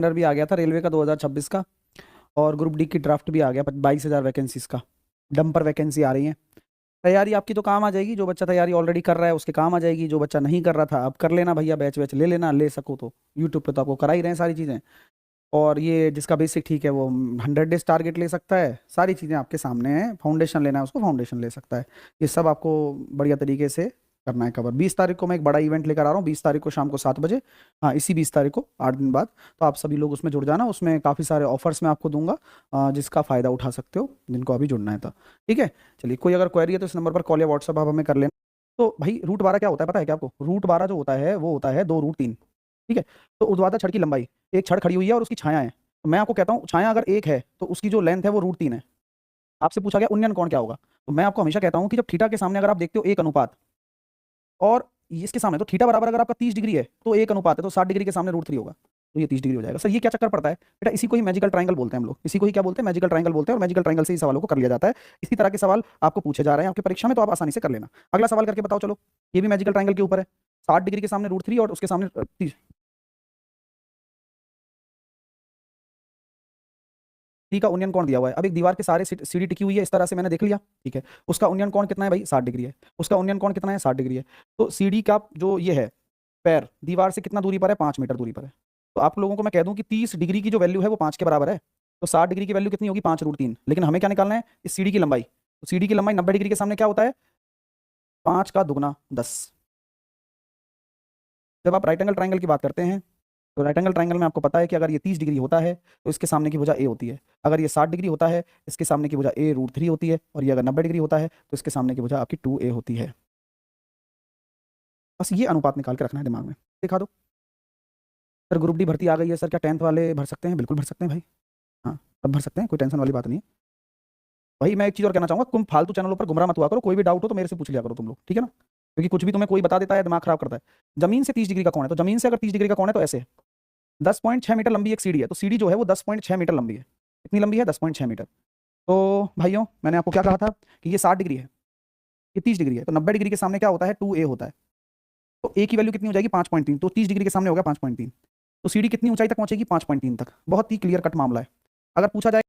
भी आ गया था रेलवे का 2026 का, और ग्रुप डी की ड्राफ्ट भी आ गया 22,000 वैकेंसीज का। डंपर वैकेंसी आ रही है। तैयारी आपकी तो काम आ जाएगी, जो बच्चा तैयारी ऑलरेडी कर रहा है उसके काम आ जाएगी, जो बच्चा नहीं कर रहा था अब कर लेना भैया, बैच वैच ले लेना, ले सको तो यूट्यूब पे तो आपको करा ही रहे हैं सारी चीज़ें। और ये जिसका बेसिक ठीक है वो 100 डेज टारगेट ले सकता है, सारी चीज़ें आपके सामने हैं। फाउंडेशन लेना है उसको फाउंडेशन ले सकता है। ये सब आपको बढ़िया तरीके से करना है कवर। 20 तारीख को मैं एक बड़ा इवेंट लेकर आ रहा हूँ, 20 तारीख को शाम को 7 बजे। हाँ, इसी 20 तारीख को 8 दिन बाद। तो आप सभी लोग उसमें जुड़ जाना, उसमें काफ़ी सारे ऑफर्स मैं आपको दूंगा, जिसका फ़ायदा उठा सकते हो जिनको अभी जुड़ना है तो। ठीक है, चलिए, कोई अगर क्वेरी है तो इस नंबर पर कॉल या व्हाट्सअप आप हमें कर लेना। तो भाई रूट 12 क्या होता है पता है क्या आपको? रूट 12 जो होता है वो होता है 2 रूट 3। ठीक है, तो ऊर्ध्वाधर छड़ की लंबाई, एक छड़ खड़ी हुई है और उसकी छाया है, तो मैं आपको कहता हूँ छाया अगर एक है तो उसकी जो लेंथ है वो रूट 3 है। आपसे पूछा गया उन्नयन कोण क्या होगा, तो मैं आपको हमेशा कहता हूँ कि जब थीटा के सामने अगर आप देखते हो 1 अनुपात, और इसके सामने तो थीटा बराबर अगर आपका 30 डिग्री है तो 1 अनुपात है, तो 60 डिग्री के सामने रूट 3 होगा, तो ये 30 डिग्री हो जाएगा। सर ये क्या चक्कर पड़ता है बेटा? इसी को ही मैजिकल ट्रायंगल बोलते हैं हम लोग, इसी को ही क्या बोलते हैं? मैजिकल ट्रायंगल बोलते हैं, और मैजिकल ट्रायंगल से ही सवालों को कर लिया जाता है। इसी तरह के सवाल आपको पूछे जा रहे हैं आपकी परीक्षा में, तो आप आसानी से कर लेना। अगला सवाल करके बताओ चलो, ये भी मैजिकल ट्रायंगल के ऊपर है। 60 डिग्री के सामने रूट 3 और उसके सामने 30। का उन्नयन कोण दिया हुआ है। अब एक दीवार के सारे सीढ़ी टिकी हुई है इस तरह से, मैंने देख लिया। ठीक है, उसका उन्नयन कोण कितना है भाई? 60 डिग्री है। उसका उन्नयन कोण कितना है? 60 डिग्री है। तो सीढ़ी का जो ये है पैर दीवार से कितना दूरी पर है? 5 मीटर दूरी पर है। तो आप लोगों को मैं कह दूं कि 30 डिग्री की जो वैल्यू है वो 5 के बराबर है, तो 60 डिग्री की वैल्यू कितनी होगी? 5 रूट 3। लेकिन हमें क्या निकालना है? इस सीढ़ी की लंबाई। तो सीढ़ी की लंबाई 90 डिग्री के सामने क्या होता है? 5 का दुगना 10। जब आप राइट एंगल ट्राइंगल की बात करते हैं, तो राइट एंगल ट्राइंगल में आपको पता है कि अगर ये 30 डिग्री होता है तो इसके सामने की भुजा ए होती है। अगर ये 60 डिग्री होता है इसके सामने की भुजा A√3 होती है, और ये अगर 90 डिग्री होता है तो इसके सामने की भुजा आपकी 2A होती है। बस ये अनुपात निकाल के रखना है दिमाग में। दिखा दो सर, ग्रुप डी भर्ती आ गई है सर, क्या 10th वाले भर सकते हैं? बिल्कुल भर सकते हैं भाई। हाँ, सब भर सकते हैं, कोई टेंशन वाली बात नहीं है। भाई मैं एक चीज़ और कहना चाहूंगा, तुम फालतू चैनलों पर गुमराह मत हुआ करो, कोई भी डाउट हो तो मेरे से पूछ लिया करो तुम लोग, ठीक है ना? क्योंकि कुछ भी तुम्हें कोई बता देता है दिमाग खराब करता है। जमीन से 30 डिग्री का कौन है, तो जमीन से अगर 30 डिग्री का कौन है तो ऐसे है। 10.6 मीटर लंबी एक सीढ़ी है, तो सीढ़ी जो है वो 10.6 मीटर लंबी है। कितनी लंबी है? 10.6 मीटर। तो भाइयों मैंने आपको क्या कहा था कि ये 60 डिग्री है, ये 30 डिग्री है, तो 90 डिग्री के सामने क्या होता है? 2A होता है। तो ए की वैल्यू कितनी हो जाएगी? 5.3। तो 30 डिग्री के सामने होगा 5.3। तो सीढ़ी कितनी ऊंचाई तक पहुंचेगी? 5.3 तक। बहुत ही क्लियर कट मामला है। अगर पूछा जाए